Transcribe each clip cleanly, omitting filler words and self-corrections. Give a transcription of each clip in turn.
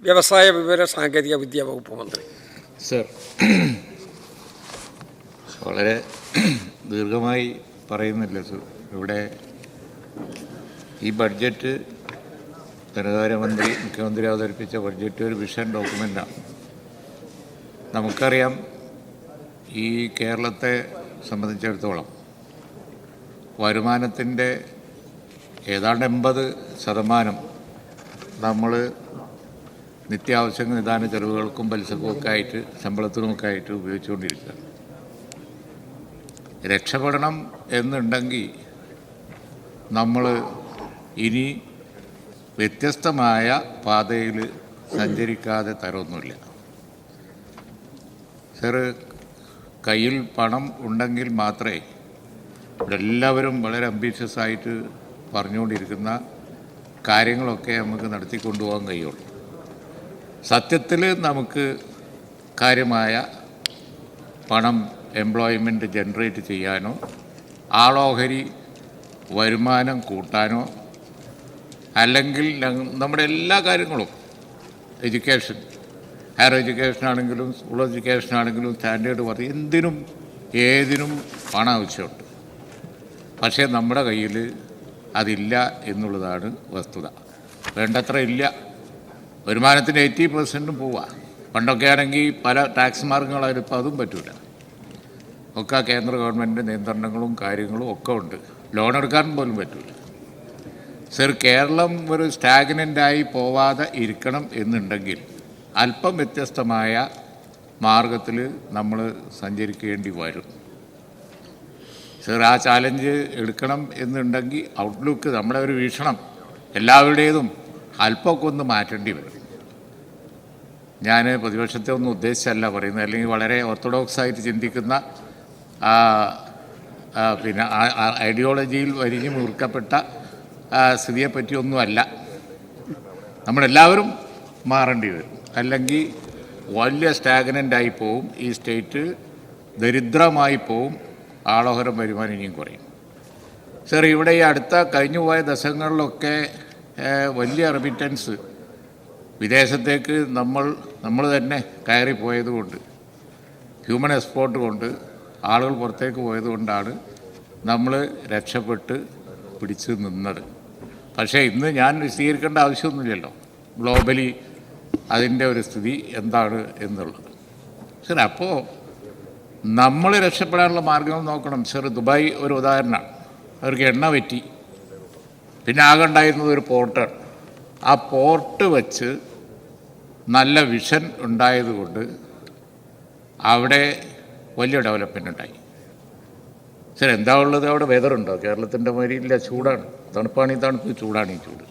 വ്യവസായ വിവര സാങ്കേതിക വിദ്യ വകുപ്പ് മന്ത്രി. സർ, വളരെ ദീർഘമായി പറയുന്നില്ല സർ. ഇവിടെ ഈ ബഡ്ജറ്റ് ധനകാര്യമന്ത്രി മുഖ്യമന്ത്രി അവതരിപ്പിച്ച ബഡ്ജറ്റ് ഒരു വിഷൻ ഡോക്യുമെൻ്റാണ്. നമുക്കറിയാം, ഈ കേരളത്തെ സംബന്ധിച്ചിടത്തോളം വരുമാനത്തിൻ്റെ ഏതാണ്ട് 80% നമ്മൾ നിത്യാവശ്യങ്ങൾ നിദാന ചെലവുകൾക്കും പലിശക്കുമൊക്കെ ആയിട്ട് ശമ്പളത്തിനുമൊക്കെ ആയിട്ട് ഉപയോഗിച്ചുകൊണ്ടിരിക്കുകയാണ്. രക്ഷപ്പെടണം എന്നുണ്ടെങ്കിൽ നമ്മൾ ഇനി വ്യത്യസ്തമായ പാതയിൽ സഞ്ചരിക്കാതെ തരമൊന്നുമില്ല. സാറ്, കയ്യിൽ പണം ഉണ്ടെങ്കിൽ മാത്രമേ ഇവിടെ എല്ലാവരും വളരെ അംബീഷ്യസ് ആയിട്ട് പറഞ്ഞുകൊണ്ടിരിക്കുന്ന കാര്യങ്ങളൊക്കെ നമുക്ക് നടത്തിക്കൊണ്ടുപോകാൻ കഴിയുള്ളൂ. സത്യത്തിൽ നമുക്ക് കാര്യമായ പണം എംപ്ലോയ്മെൻറ്റ് ജനറേറ്റ് ചെയ്യാനോ ആളോഹരി വരുമാനം കൂട്ടാനോ അല്ലെങ്കിൽ നമ്മുടെ എല്ലാ കാര്യങ്ങളും എഡ്യൂക്കേഷൻ, ഹയർ എഡ്യൂക്കേഷൻ ആണെങ്കിലും സ്കൂൾ എഡ്യൂക്കേഷൻ ആണെങ്കിലും സ്റ്റാൻഡേർഡ് പറയും എന്തിനും ഏതിനും പണം ആവശ്യമുണ്ട്. പക്ഷേ നമ്മുടെ കയ്യിൽ അതില്ല എന്നുള്ളതാണ് വസ്തുത. വേണ്ടത്ര ഇല്ല. വരുമാനത്തിന് 80% പോവുക. പണ്ടൊക്കെ ആണെങ്കിൽ പല ടാക്സ് മാർഗങ്ങളായാലും ഇപ്പോൾ അതും പറ്റില്ല. ഒക്കെ കേന്ദ്ര ഗവൺമെൻറ് നിയന്ത്രണങ്ങളും കാര്യങ്ങളും ഒക്കെ ഉണ്ട്. ലോൺ എടുക്കാൻ പോലും പറ്റില്ല. സർ, കേരളം ഒരു സ്റ്റാഗ്നൻ്റായി പോവാതെ ഇരിക്കണം എന്നുണ്ടെങ്കിൽ അല്പം വ്യത്യസ്തമായ മാർഗത്തിൽ നമ്മൾ സഞ്ചരിക്കേണ്ടി വരും. സർ, ആ ചാലഞ്ച് എടുക്കണം എന്നുണ്ടെങ്കിൽ ഔട്ട്ലുക്ക്, നമ്മുടെ ഒരു വീക്ഷണം എല്ലാവരുടേതും അല്പമൊക്കെ ഒന്ന് മാറ്റേണ്ടി വരും. ഞാൻ പ്രതിപക്ഷത്തെ ഒന്നും ഉദ്ദേശിച്ചല്ല പറയുന്നത്, അല്ലെങ്കിൽ വളരെ ഓർത്തഡോക്സായിട്ട് ചിന്തിക്കുന്ന പിന്നെ ഐഡിയോളജിയിൽ വരിഞ്ഞു മുറുക്കപ്പെട്ട സ്ഥിതിയെപ്പറ്റിയൊന്നുമല്ല. നമ്മളെല്ലാവരും മാറേണ്ടി വരും. അല്ലെങ്കിൽ വലിയ സ്റ്റാഗ്നൻ്റായി പോവും. ഈ സ്റ്റേറ്റ് ദരിദ്രമായി പോവും. ആളോഹരം വരുമാനം ഇനിയും കുറയും. സർ, ഇവിടെ ഈ അടുത്ത കഴിഞ്ഞുപോയ ദശകങ്ങളിലൊക്കെ വലിയ റെമിറ്റൻസ് വിദേശത്തേക്ക് നമ്മൾ തന്നെ കയറിപ്പോയതുകൊണ്ട്, ഹ്യൂമൻ എക്സ്പോർട്ട് കൊണ്ട് ആളുകൾ പുറത്തേക്ക് പോയതുകൊണ്ടാണ് നമ്മൾ രക്ഷപ്പെട്ട് പിടിച്ച് നിന്നത്. പക്ഷേ ഇന്ന് ഞാൻ വിശദീകരിക്കേണ്ട ആവശ്യമൊന്നുമില്ലല്ലോ ഗ്ലോബലി അതിൻ്റെ ഒരു സ്ഥിതി എന്താണ് എന്നുള്ളത്. സർ, അപ്പോൾ നമ്മൾ രക്ഷപ്പെടാനുള്ള മാർഗങ്ങൾ നോക്കണം. സർ, ദുബായ് ഒരു ഉദാഹരണമാണ്. അവർക്ക് എണ്ണ പറ്റി, പിന്നെ ആകെ ഉണ്ടായിരുന്നത് ഒരു പോർട്ടാണ്. ആ പോർട്ട് വെച്ച് നല്ല വിഷൻ ഉണ്ടായതുകൊണ്ട് അവിടെ വലിയ ഡെവലപ്മെൻ്റ് ഉണ്ടായി. സർ, എന്താ ഉള്ളത്? അവിടെ വെതറുണ്ടോ? കേരളത്തിൻ്റെ മാതിരി ഇല്ല. ചൂടാണ്. തണുപ്പാണെങ്കിൽ തണുപ്പ്, ചൂടാണെങ്കിൽ ചൂട്.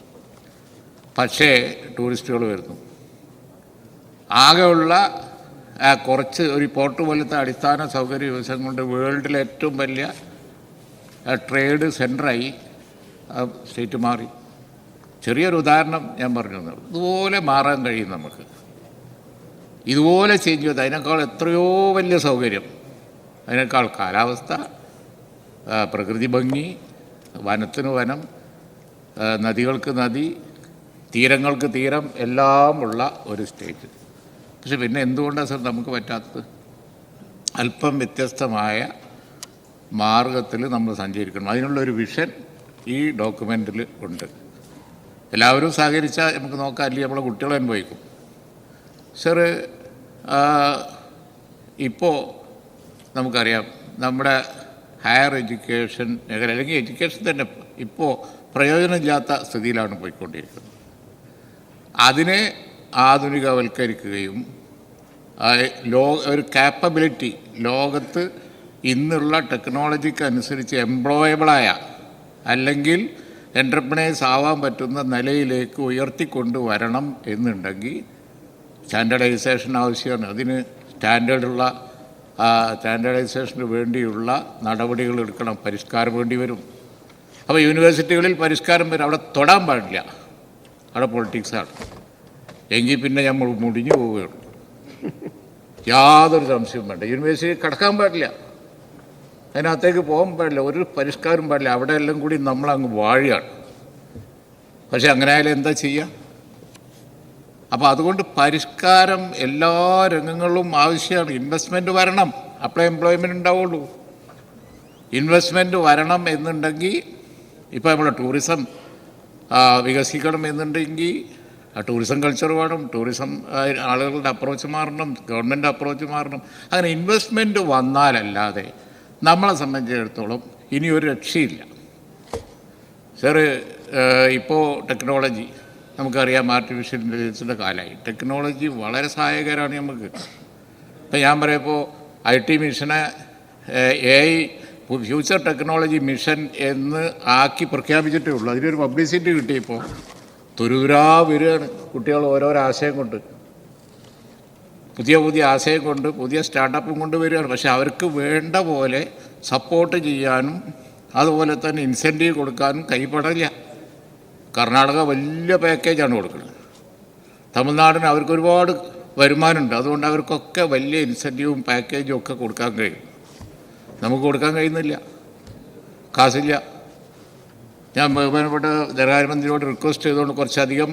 പക്ഷേ ടൂറിസ്റ്റുകൾ വരുന്നു. ആകെയുള്ള കുറച്ച് ഒരു പോർട്ട് പോലത്തെ അടിസ്ഥാന സൗകര്യ വികസനം കൊണ്ട് വേൾഡിലെ ഏറ്റവും വലിയ ട്രേഡ് സെൻ്ററായി സ്റ്റേറ്റ് മാറി. ചെറിയൊരു ഉദാഹരണം ഞാൻ പറഞ്ഞു തന്നു. ഇതുപോലെ മാറാൻ കഴിയും നമുക്ക്. ഇതുപോലെ ചേഞ്ച് ചെയ്ത് അതിനേക്കാൾ എത്രയോ വലിയ സൗകര്യം, അതിനേക്കാൾ കാലാവസ്ഥ, പ്രകൃതി ഭംഗി, വനത്തിന് വനം, നദികൾക്ക് നദി, തീരങ്ങൾക്ക് തീരം, എല്ലാമുള്ള ഒരു സ്റ്റേറ്റ്. പക്ഷെ പിന്നെ എന്തുകൊണ്ടാണ് സർ നമുക്ക് പറ്റാത്തത്? അല്പം വ്യത്യസ്തമായ മാർഗത്തിൽ നമ്മൾ സഞ്ചരിക്കണം. അതിനുള്ളൊരു വിഷൻ ഈ ഡോക്യുമെൻറ്റിൽ ഉണ്ട്. എല്ലാവരും സഹകരിച്ചാൽ നമുക്ക് നോക്കാം. അല്ലെങ്കിൽ നമ്മളെ കുട്ടികളെ അനുഭവിക്കും. സർ, ഇപ്പോൾ നമുക്കറിയാം നമ്മുടെ ഹയർ എഡ്യൂക്കേഷൻ മേഖല, അല്ലെങ്കിൽ എഡ്യൂക്കേഷൻ തന്നെ ഇപ്പോൾ പ്രയോജനമില്ലാത്ത സ്ഥിതിയിലാണ് പോയിക്കൊണ്ടിരിക്കുന്നത്. അതിനെ ആധുനികവൽക്കരിക്കുകയും ഒരു കാപ്പബിലിറ്റി ലോകത്ത് ഇന്നുള്ള ടെക്നോളജിക്ക് അനുസരിച്ച് എംപ്ലോയബിളായ അല്ലെങ്കിൽ എൻ്റർപ്രണേഴ്സ് ആവാൻ പറ്റുന്ന നിലയിലേക്ക് ഉയർത്തിക്കൊണ്ടുവരണം എന്നുണ്ടെങ്കിൽ സ്റ്റാൻഡേർഡൈസേഷൻ ആവശ്യമാണ്. അതിന് സ്റ്റാൻഡേർഡൈസേഷന് വേണ്ടിയുള്ള നടപടികൾ എടുക്കണം. പരിഷ്കാരം വേണ്ടി വരും. അപ്പോൾ യൂണിവേഴ്സിറ്റികളിൽ പരിഷ്കാരം വരും. അവിടെ തൊടാൻ പാടില്ല. അവിടെ പൊളിറ്റിക്സാണ്. എങ്കിൽ പിന്നെ നമ്മൾ മുടിഞ്ഞു പോവുകയുള്ളൂ. യാതൊരു സംശയവും വേണ്ട. യൂണിവേഴ്സിറ്റി കടക്കാൻ പാടില്ല. അതിനകത്തേക്ക് പോകാൻ പാടില്ല. ഒരു പരിഷ്കാരം പാടില്ല. അവിടെ എല്ലാം കൂടി നമ്മളങ്ങ് വാഴുകയാണ്. പക്ഷെ അങ്ങനെ ആയാലും എന്താ ചെയ്യുക? അപ്പോൾ അതുകൊണ്ട് പരിഷ്കാരം എല്ലാ രംഗങ്ങളിലും ആവശ്യമാണ്. ഇൻവെസ്റ്റ്മെൻറ്റ് വരണം, അപ്പോഴേ എംപ്ലോയ്മെൻറ്റ് ഉണ്ടാവുള്ളൂ. ഇൻവെസ്റ്റ്മെൻറ്റ് വരണം എന്നുണ്ടെങ്കിൽ ഇപ്പോൾ നമ്മൾ ടൂറിസം വികസിക്കണം എന്നുണ്ടെങ്കിൽ ടൂറിസം കൾച്ചർ വേണം, ടൂറിസം ആളുകളുടെ അപ്രോച്ച് മാറണം, ഗവൺമെൻറ് അപ്രോച്ച് മാറണം. അങ്ങനെ ഇൻവെസ്റ്റ്മെൻറ്റ് വന്നാലല്ലാതെ നമ്മളെ സംബന്ധിച്ചിടത്തോളം ഇനിയൊരു രക്ഷയില്ല. സാറ് ഇപ്പോൾ ടെക്നോളജി നമുക്കറിയാം, ആർട്ടിഫിഷ്യൽ ഇൻ്റലിജൻസിൻ്റെ കാലമായി. ടെക്നോളജി വളരെ സഹായകരമാണ് നമുക്ക്. ഇപ്പം ഞാൻ പറയുമ്പോൾ IT മിഷനെ AI ഫ്യൂച്ചർ ടെക്നോളജി മിഷൻ എന്ന് ആക്കി പ്രഖ്യാപിച്ചിട്ടേ ഉള്ളൂ. അതിനൊരു പബ്ലിസിറ്റി കിട്ടിയപ്പോൾ തുരുതുരാ വരികയാണ് കുട്ടികൾ ഓരോരോ ആശയം കൊണ്ട്, പുതിയ ആശയം കൊണ്ട്, പുതിയ സ്റ്റാർട്ടപ്പും കൊണ്ട് വരികയാണ്. പക്ഷെ അവർക്ക് വേണ്ട പോലെ സപ്പോർട്ട് ചെയ്യാനും അതുപോലെ തന്നെ ഇൻസെൻറ്റീവ് കൊടുക്കാനും കൈപ്പെടില്ല. കർണാടക വലിയ പാക്കേജാണ് കൊടുക്കുന്നത്. തമിഴ്നാടിന് അവർക്ക് ഒരുപാട് വരുമാനമുണ്ട്, അതുകൊണ്ട് അവർക്കൊക്കെ വലിയ ഇൻസെൻറ്റീവും പാക്കേജും ഒക്കെ കൊടുക്കാൻ കഴിയും. നമുക്ക് കൊടുക്കാൻ കഴിയുന്നില്ല, കാശില്ല. ഞാൻ ബഹുമാനപ്പെട്ട ധനകാര്യമന്ത്രിയോട് റിക്വസ്റ്റ് ചെയ്തുകൊണ്ട് കുറച്ചധികം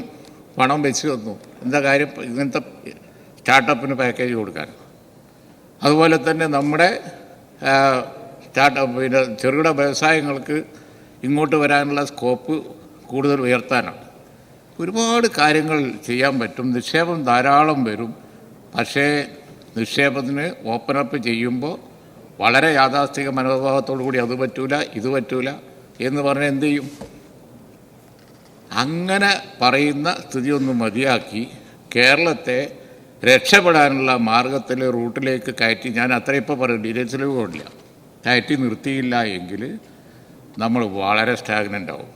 പണം വെച്ച് തന്നു. എന്താ കാര്യം, ഇങ്ങനത്തെ സ്റ്റാർട്ടപ്പിന് പാക്കേജ് കൊടുക്കാൻ. അതുപോലെ തന്നെ നമ്മുടെ പിന്നെ ചെറുകിട വ്യവസായങ്ങൾക്ക് ഇങ്ങോട്ട് വരാനുള്ള സ്കോപ്പ് കൂടുതൽ ഉയർത്താനാണ്. ഒരുപാട് കാര്യങ്ങൾ ചെയ്യാൻ പറ്റും. നിക്ഷേപം ധാരാളം വരും. പക്ഷേ നിക്ഷേപത്തിന് ഓപ്പണപ്പ് ചെയ്യുമ്പോൾ വളരെ യാഥാസ്ഥിക മനോഭാവത്തോടു കൂടി അത് പറ്റൂല, ഇത് പറ്റൂല എന്ന് പറഞ്ഞാൽ എന്തു ചെയ്യും? അങ്ങനെ പറയുന്ന സ്ഥിതിയൊന്നും മതിയാക്കി കേരളത്തെ രക്ഷപ്പെടാനുള്ള മാർഗത്തിൽ റൂട്ടിലേക്ക് കയറ്റി, ഞാൻ അത്ര ഇപ്പോൾ പറയും, ഡീറ്റെയിൽസിലേക്ക് പോകില്ല, കയറ്റി നിർത്തിയില്ല എങ്കിൽ നമ്മൾ വളരെ സ്റ്റാഗ്നൻ്റ് ആവും.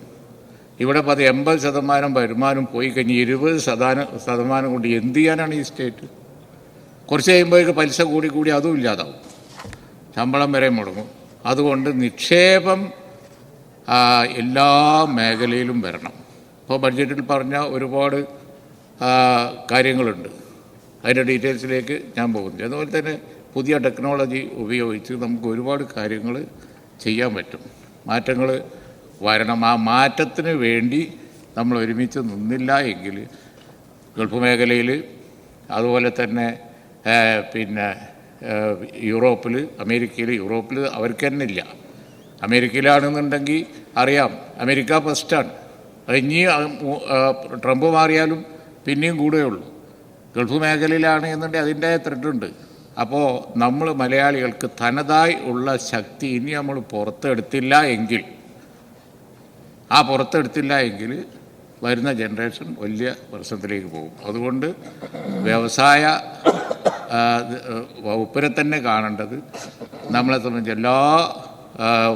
ഇവിടെ 80% വരുമാനം പോയി കഴിഞ്ഞ് 20% കൊണ്ട് എന്ത് ചെയ്യാനാണ് ഈ സ്റ്റേറ്റ്? കുറച്ച് കഴിയുമ്പോഴേക്ക് പലിശ കൂടി അതും ഇല്ലാതാവും, ശമ്പളം വരെ മുടങ്ങും. അതുകൊണ്ട് നിക്ഷേപം എല്ലാ മേഖലയിലും വരണം. ഇപ്പോൾ ബഡ്ജറ്റിൽ പറഞ്ഞ ഒരുപാട് കാര്യങ്ങളുണ്ട്, അതിൻ്റെ ഡീറ്റെയിൽസിലേക്ക് ഞാൻ പോകുന്നു. അതുപോലെ തന്നെ പുതിയ ടെക്നോളജി ഉപയോഗിച്ച് നമുക്ക് ഒരുപാട് കാര്യങ്ങൾ ചെയ്യാൻ പറ്റും. മാറ്റങ്ങൾ വരണം. ആ മാറ്റത്തിന് വേണ്ടി നമ്മൾ ഒരുമിച്ച് നിന്നില്ല എങ്കിൽ ഗൾഫ് മേഖലയിൽ, അതുപോലെ തന്നെ പിന്നെ യൂറോപ്പിൽ, അമേരിക്കയിൽ, യൂറോപ്പിൽ അവർക്ക് തന്നെ ഇല്ല. അമേരിക്കയിലാണെന്നുണ്ടെങ്കിൽ അറിയാം, അമേരിക്ക ഫസ്റ്റാണ്. ഇനി ട്രംപ് മാറിയാലും പിന്നെയും കൂടുകയുള്ളൂ. ഗൾഫ് മേഖലയിലാണ് എന്നുണ്ടെങ്കിൽ അതിൻ്റെ ത്രെഡുണ്ട്. അപ്പോൾ നമ്മൾ മലയാളികൾക്ക് തനതായി ഉള്ള ശക്തി ഇനി നമ്മൾ പുറത്തെടുത്തില്ല എങ്കിൽ വരുന്ന ജനറേഷൻ വലിയ പ്രശ്നത്തിലേക്ക് പോകും. അതുകൊണ്ട് വ്യവസായ വകുപ്പിനെ തന്നെ കാണേണ്ടത്, നമ്മളെ സംബന്ധിച്ച് എല്ലാ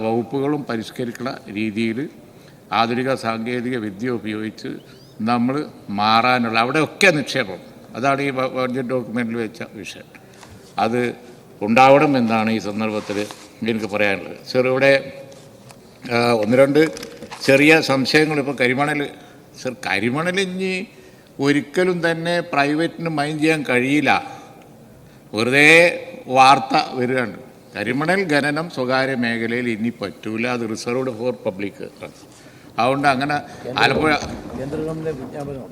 വകുപ്പുകളും പരിഷ്കരിക്കുന്ന രീതിയിൽ ആധുനിക സാങ്കേതിക വിദ്യ ഉപയോഗിച്ച് നമ്മൾ മാറാനുള്ള, അവിടെയൊക്കെ നിക്ഷേപം, അതാണ് ഈ ബഡ്ജറ്റ് ഡോക്യുമെൻറ്റിൽ വെച്ച വിഷയം. അത് ഉണ്ടാവണം എന്നാണ് ഈ സന്ദർഭത്തിൽ എനിക്ക് പറയാനുള്ളത്. ഇവിടെ 1-2 ചെറിയ സംശയങ്ങൾ. ഇപ്പോൾ കരിമണൽ ഇനി ഒരിക്കലും തന്നെ പ്രൈവറ്റിന് മൈൻഡ് ചെയ്യാൻ കഴിയില്ല. വെറുതെ വാർത്ത വരികയാണ്. കരിമണൽ ഖനനം സ്വകാര്യ മേഖലയിൽ ഇനി പറ്റൂല, അത് റിസർവ്ഡ് ഫോർ പബ്ലിക്. അതുകൊണ്ട് അങ്ങനെ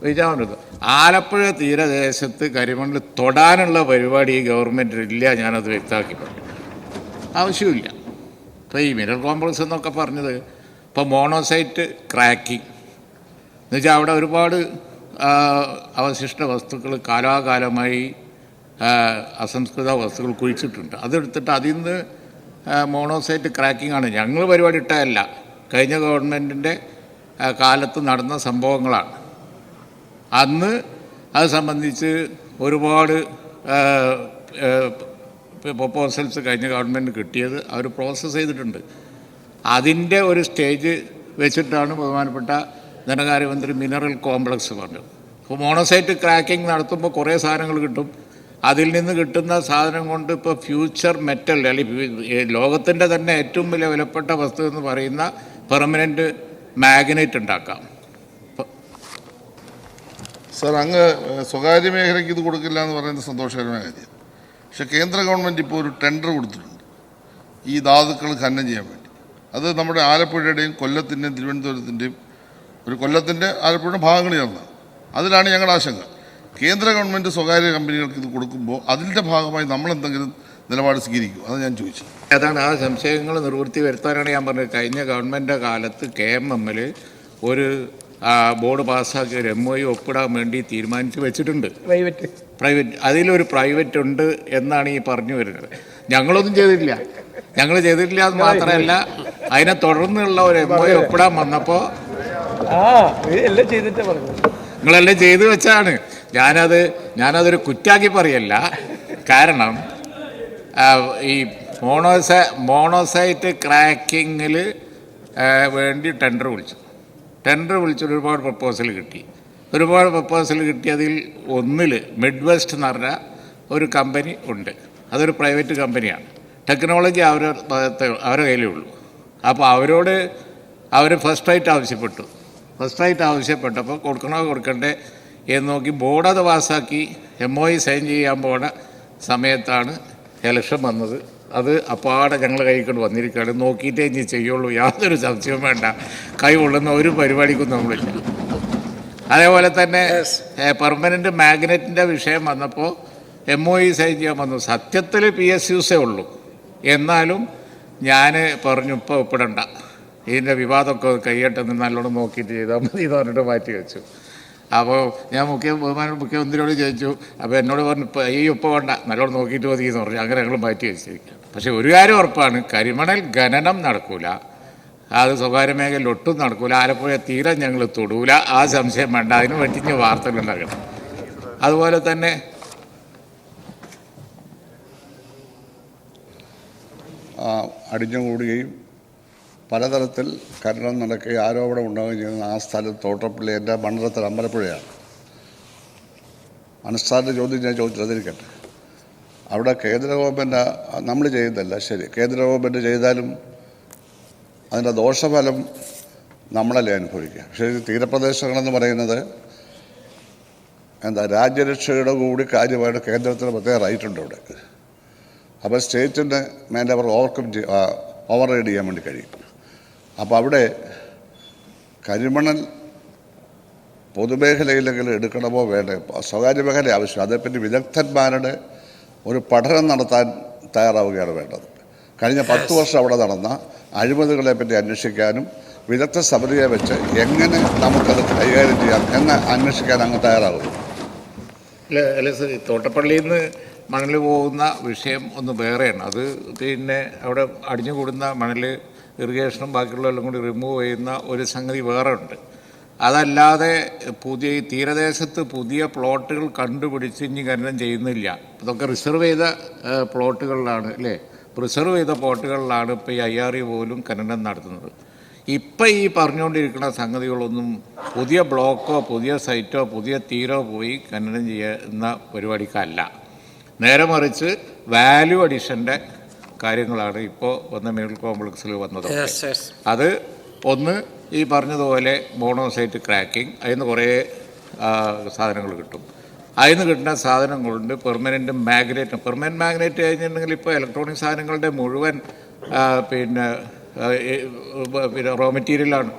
വിജ്ഞാപനം ആലപ്പുഴ തീരദേശത്ത് കരിമണൽ തൊടാനുള്ള പരിപാടി ഈ ഗവൺമെൻറ് ഇല്ല. ഞാനത് വ്യക്തമാക്കിയിട്ടുണ്ട്, ആവശ്യമില്ല. ഇപ്പോൾ ഈ മിനറൽ കോംപ്ലക്സ് എന്നൊക്കെ പറഞ്ഞത്, ഇപ്പോൾ മോണോസൈറ്റ് ക്രാക്കിംഗ് എന്നുവെച്ചാൽ അവിടെ ഒരുപാട് അവശിഷ്ട വസ്തുക്കൾ കാലാകാലമായി അസംസ്കൃത വസ്തുക്കൾ കുഴിച്ചിട്ടുണ്ട്. അതെടുത്തിട്ട് അതിൽ നിന്ന് മോണോസൈറ്റ് ക്രാക്കിംഗ് ആണ്. ഞങ്ങൾ പരിപാടി ഇട്ടതല്ല, കഴിഞ്ഞ ഗവൺമെൻറ്റിൻ്റെ കാലത്ത് നടന്ന സംഭവങ്ങളാണ്. അന്ന് അത് സംബന്ധിച്ച് ഒരുപാട് പ്രൊപ്പോസൽസ് കഴിഞ്ഞ ഗവൺമെൻറ് കിട്ടിയത് അവർ പ്രോസസ്സ് ചെയ്തിട്ടുണ്ട്. അതിൻ്റെ ഒരു സ്റ്റേജ് വെച്ചിട്ടാണ് ബഹുമാനപ്പെട്ട ധനകാര്യമന്ത്രി മിനറൽ കോംപ്ലക്സ് പറഞ്ഞത്. അപ്പോൾ മോണോസൈറ്റ് ക്രാക്കിംഗ് നടത്തുമ്പോൾ കുറേ സാധനങ്ങൾ കിട്ടും. അതിൽ നിന്ന് കിട്ടുന്ന സാധനം കൊണ്ട് ഇപ്പോൾ ഫ്യൂച്ചർ മെറ്റൽ, അല്ലെങ്കിൽ ലോകത്തിൻ്റെ തന്നെ ഏറ്റവും വലിയ വിലപ്പെട്ട വസ്തു എന്ന് പറയുന്ന പെർമനൻറ്റ് മാഗ്നറ്റ് ഉണ്ടാക്കാം. സാർ, അങ്ങ് സ്വകാര്യ മേഖലയ്ക്ക് ഇത് കൊടുക്കില്ല എന്ന് പറയുന്നത് സന്തോഷകരമായ കാര്യം. പക്ഷെ കേന്ദ്ര ഗവൺമെൻറ് ഇപ്പോൾ ഒരു ടെൻഡർ കൊടുത്തിട്ടുണ്ട് ഈ ധാതുക്കൾ ഖനനം ചെയ്യാൻ വേണ്ടി. അത് നമ്മുടെ ആലപ്പുഴയുടെയും കൊല്ലത്തിൻ്റെയും തിരുവനന്തപുരത്തിൻ്റെയും, ഒരു കൊല്ലത്തിൻ്റെ ആലപ്പുഴയുടെ ഭാഗങ്ങൾ ചേർന്നാണ്. അതിലാണ് ഞങ്ങളുടെ ആശങ്ക. കേന്ദ്ര ഗവൺമെൻറ് സ്വകാര്യ കമ്പനികൾക്ക് ഇത് കൊടുക്കുമ്പോൾ അതിൻ്റെ ഭാഗമായി നമ്മളെന്തെങ്കിലും നിലപാട് സ്വീകരിക്കും? അത് ഞാൻ ചോദിച്ചത്. അതാണ് ആ സംശയങ്ങൾ നിവൃത്തി വരുത്താനാണ് ഞാൻ പറഞ്ഞത്. കഴിഞ്ഞ ഗവൺമെൻറ് കാലത്ത് KMMൽ ഒരു ബോർഡ് പാസ്സാക്കി ഒരു MOU ഒപ്പിടാൻ വേണ്ടി തീരുമാനിച്ച് വെച്ചിട്ടുണ്ട്. പ്രൈവറ്റ് അതിലൊരു പ്രൈവറ്റ് ഉണ്ട് എന്നാണ് ഈ പറഞ്ഞു വരുന്നത്. ഞങ്ങളൊന്നും ചെയ്തിട്ടില്ല. ഞങ്ങൾ ചെയ്തിട്ടില്ല എന്ന് മാത്രമല്ല, അതിനെ തുടർന്നുള്ള ഒരു MOU ഒപ്പിടാൻ വന്നപ്പോൾ നിങ്ങളെല്ലാം ചെയ്തു വെച്ചാണ്. ഞാനതൊരു കുറ്റാക്കി പറയല്ല. കാരണം ഈ മോണോസൈറ്റ് ക്രാക്കിങ്ങിൽ വേണ്ടി ടെൻഡർ വിളിച്ചു ഒരുപാട് പ്രപ്പോസൽ കിട്ടി. അതിൽ ഒന്നിൽ മിഡ് വെസ്റ്റ് എന്ന് പറഞ്ഞ ഒരു കമ്പനി ഉണ്ട്. അതൊരു പ്രൈവറ്റ് കമ്പനിയാണ്. ടെക്നോളജി അവരുടെ കയ്യിലേ ഉള്ളൂ. അപ്പോൾ അവർ ഫസ്റ്റ് റൈറ്റ് ആവശ്യപ്പെട്ടപ്പോൾ കൊടുക്കണ്ടേ എന്ന് നോക്കി ബോർഡ് അത് പാസ്സാക്കി MOU സൈൻ ചെയ്യാൻ പോണ സമയത്താണ് ഇലക്ഷൻ വന്നത്. അത് അപ്പാടെ ഞങ്ങൾ കൈക്കൊണ്ട് വന്നിരിക്കുകയാണ്. നോക്കിയിട്ടേ ഇനി ചെയ്യുള്ളൂ, യാതൊരു സംശയവും വേണ്ട. കൈ കൊള്ളുന്ന ഒരു പരിപാടിക്കും നമ്മളില്ല. അതേപോലെ തന്നെ പെർമനൻറ്റ് മാഗ്നറ്റിൻ്റെ വിഷയം വന്നപ്പോൾ MOU സൈൻ ചെയ്യാൻ വന്നു. സത്യത്തിൽ PSUസേ ഉള്ളൂ. എന്നാലും ഞാൻ പറഞ്ഞു ഇപ്പോൾ ഒപ്പിടണ്ട, ഇതിൻ്റെ വിവാദമൊക്കെ കൈയ്യട്ടെന്ന് നല്ലോണം നോക്കിയിട്ട് ചെയ്താൽ മതി എന്ന് പറഞ്ഞിട്ട് മാറ്റി വെച്ചു. അപ്പോൾ ഞാൻ മുഖ്യമന്ത്രിയോട് ചോദിച്ചു. അപ്പോൾ എന്നോട് പറഞ്ഞു ഈ ഒപ്പ് വേണ്ട, നല്ലോണം നോക്കിയിട്ട് മതി എന്ന് പറഞ്ഞു. അങ്ങനെ ഞങ്ങൾ മാറ്റി വെച്ചിരിക്കുക. പക്ഷേ ഒരു കാര്യം ഉറപ്പാണ്, കരിമണൽ ഖനനം നടക്കൂല. അത് സ്വകാര്യ മേഖലയിൽ ഒട്ടും നടക്കൂല. ആലപ്പുഴ തീരെ ഞങ്ങൾ തൊടൂല. ആ സംശയം വേണ്ട. അതിന് പറ്റിഞ്ഞ് വാർത്തകളുണ്ടാക്കണം. അതുപോലെ തന്നെ അടിഞ്ഞുകൂടുകയും പലതരത്തിൽ ഖനനം നടക്കുകയും ആരോപണം ഉണ്ടാവുകയും ചെയ്യുന്ന ആ സ്ഥലം തോട്ടപ്പള്ളി എൻ്റെ മണ്ഡലത്തിൽ അമ്പലപ്പുഴയാണ്. അടിസ്ഥാന ചോദ്യം ഞാൻ ചോദിച്ചതിരിക്കട്ടെ. അവിടെ കേന്ദ്ര ഗവൺമെൻറ് നമ്മൾ ചെയ്യുന്നതല്ല, ശരി, കേന്ദ്ര ഗവൺമെൻറ് ചെയ്താലും അതിൻ്റെ ദോഷഫലം നമ്മളല്ലേ അനുഭവിക്കുക. പക്ഷേ തീരപ്രദേശങ്ങളെന്ന് പറയുന്നത് രാജ്യരക്ഷയുടെ കൂടി കാര്യമായിട്ട് കേന്ദ്രത്തിന് പ്രത്യേക റൈറ്റുണ്ട് ഇവിടെ. അപ്പോൾ സ്റ്റേറ്റിന് മേലെ അവർ ഓവർ റൈഡ് ചെയ്യാൻ വേണ്ടി കഴിയും. അപ്പോൾ അവിടെ കരിമണൽ പൊതുമേഖലയിലെങ്കിലും എടുക്കണമോ വേണ്ടേ, സ്വകാര്യ മേഖല ആവശ്യം. അതേപ്പറ്റി വിദഗ്ധന്മാരുടെ ഒരു പഠനം നടത്താൻ തയ്യാറാവുകയാണ് വേണ്ടത്. കഴിഞ്ഞ 10 വർഷം അവിടെ നടന്ന അഴിമതികളെപ്പറ്റി അന്വേഷിക്കാനും വിദഗ്ധ സമിതിയെ വെച്ച് എങ്ങനെ നമുക്കത് കൈകാര്യം ചെയ്യാം എന്ന് അന്വേഷിക്കാൻ അങ്ങ് തയ്യാറാകും. അല്ല സർ, തോട്ടപ്പള്ളിയിൽ നിന്ന് മണൽ പോകുന്ന വിഷയം ഒന്ന് വേറെയാണ്. അത് പിന്നെ അവിടെ അടിഞ്ഞുകൂടുന്ന മണൽ ഇറിഗേഷനും ബാക്കിയുള്ളതെല്ലാം കൂടി റിമൂവ് ചെയ്യുന്ന ഒരു സംഗതി വേറെ ഉണ്ട്. അതല്ലാതെ തീരദേശത്ത് പുതിയ പ്ലോട്ടുകൾ കണ്ടുപിടിച്ച് ഇനി ഖനനം ചെയ്യുന്നില്ല. ഇതൊക്കെ റിസർവ് ചെയ്ത പ്ലോട്ടുകളിലാണ്, അല്ലേ? റിസർവ് ചെയ്ത പ്ലോട്ടുകളിലാണ് ഇപ്പോൾ ഈ IRE പോലും ഖനനം നടത്തുന്നത്. ഇപ്പം ഈ പറഞ്ഞുകൊണ്ടിരിക്കുന്ന സംഗതികളൊന്നും പുതിയ ബ്ലോക്കോ പുതിയ സൈറ്റോ പുതിയ തീരോ പോയി ഖനനം ചെയ്യുന്ന പരിപാടിക്കല്ല. നേരെ മറിച്ച് വാല്യൂ അഡീഷൻ്റെ കാര്യങ്ങളാണ് ഇപ്പോൾ വന്ന മിനറൽ കോംപ്ലക്സിൽ വന്നത്. അത് ഒന്ന് ഈ പറഞ്ഞതുപോലെ മോണോസൈറ്റ് ക്രാക്കിംഗ്, അതിന് കുറേ സാധനങ്ങൾ കിട്ടും. അതിന് കിട്ടുന്ന സാധനങ്ങളുണ്ട്. പെർമനൻറ്റ് മാഗ്നറ്റ് കഴിഞ്ഞിട്ടുണ്ടെങ്കിൽ ഇപ്പോൾ ഇലക്ട്രോണിക് സാധനങ്ങളുടെ മുഴുവൻ പിന്നെ റോ മെറ്റീരിയലാണ്.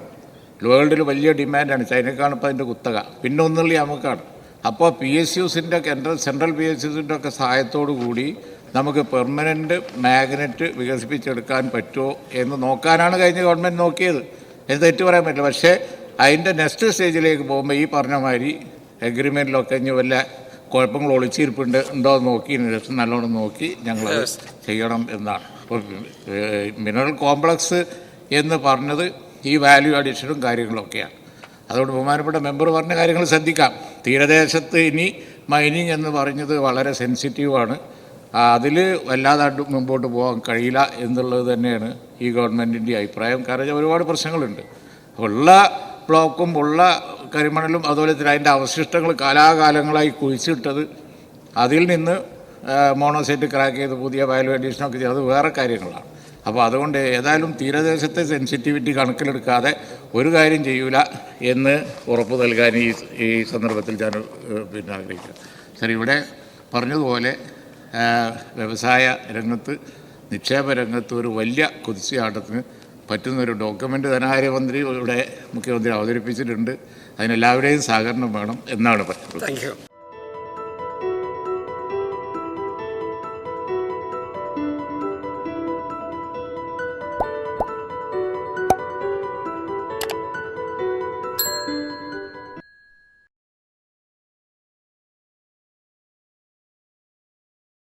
വേൾഡിൽ വലിയ ഡിമാൻഡാണ്. ചൈനക്കാണ് ഇപ്പോൾ അതിൻ്റെ കുത്തക. പിന്നെ ഒന്നുള്ളി നമുക്കാണ്. അപ്പോൾ PSUസിൻ്റെ സെൻട്രൽ PSUസിൻ്റെ ഒക്കെ സഹായത്തോടു കൂടി നമുക്ക് പെർമനൻറ്റ് മാഗ്നറ്റ് വികസിപ്പിച്ചെടുക്കാൻ പറ്റുമോ എന്ന് നോക്കാനാണ് കഴിഞ്ഞ ഗവൺമെൻറ് നോക്കിയത്. എന്ന് തെറ്റ് പറയാൻ പറ്റില്ല. പക്ഷേ അതിൻ്റെ നെക്സ്റ്റ് സ്റ്റേജിലേക്ക് പോകുമ്പോൾ ഈ പറഞ്ഞ മാതിരി എഗ്രിമെൻറ്റിലൊക്കെ ഇനി വല്ല കുഴപ്പങ്ങൾ ഒളിച്ചിരിപ്പുണ്ട് ഉണ്ടോ എന്ന് നോക്കിയതിന് ശേഷം നല്ലോണം നോക്കി ഞങ്ങളത് ചെയ്യണം എന്നാണ്. അപ്പോൾ മിനറൽ കോംപ്ലക്സ് എന്ന് പറഞ്ഞത് ഈ വാല്യൂ അഡീഷനും കാര്യങ്ങളൊക്കെയാണ്. അതുകൊണ്ട് ബഹുമാനപ്പെട്ട മെമ്പർ പറഞ്ഞ കാര്യങ്ങൾ ശ്രദ്ധിക്കാം. തീരദേശത്ത് ഇനി മൈനിങ് എന്ന് പറഞ്ഞത് വളരെ സെൻസിറ്റീവാണ്. അതിൽ വല്ലാതെ മുമ്പോട്ട് പോകാൻ കഴിയില്ല എന്നുള്ളത് തന്നെയാണ് ഈ ഗവൺമെൻറ്റിൻ്റെ അഭിപ്രായം. കാരണം ഒരുപാട് പ്രശ്നങ്ങളുണ്ട്. ഉള്ള ബ്ലോക്കും ഉള്ള കരിമണലും അതുപോലെ തന്നെ അതിൻ്റെ അവശിഷ്ടങ്ങൾ കാലാകാലങ്ങളായി കുഴിച്ചിട്ടത്, അതിൽ നിന്ന് മോണോസൈറ്റ് ക്രാക്ക് ചെയ്ത് പുതിയ വാല്യൂ അഡീഷനൊക്കെ ചെയ്തത് വേറെ കാര്യങ്ങളാണ്. അപ്പോൾ അതുകൊണ്ട് ഏതായാലും തീരദേശത്തെ സെൻസിറ്റിവിറ്റി കണക്കിലെടുക്കാതെ ഒരു കാര്യം ചെയ്യൂല എന്ന് ഉറപ്പ് നൽകാൻ ഈ സന്ദർഭത്തിൽ ഞാൻ പിന്നെ ആഗ്രഹിക്കുക. ശരി, ഇവിടെ പറഞ്ഞതുപോലെ വ്യവസായ രംഗത്ത് നിക്ഷേപ രംഗത്ത് ഒരു വലിയ കുതിച്ചുചാട്ടത്തിന് പറ്റുന്നൊരു ഡോക്യുമെൻ്റ് ധനകാര്യമന്ത്രി ഇവിടെ മുഖ്യമന്ത്രി അവതരിപ്പിച്ചിട്ടുണ്ട്. അതിനെല്ലാവരുടെയും സഹകരണം വേണം എന്നാണ് പറയുന്നത്. Thank you.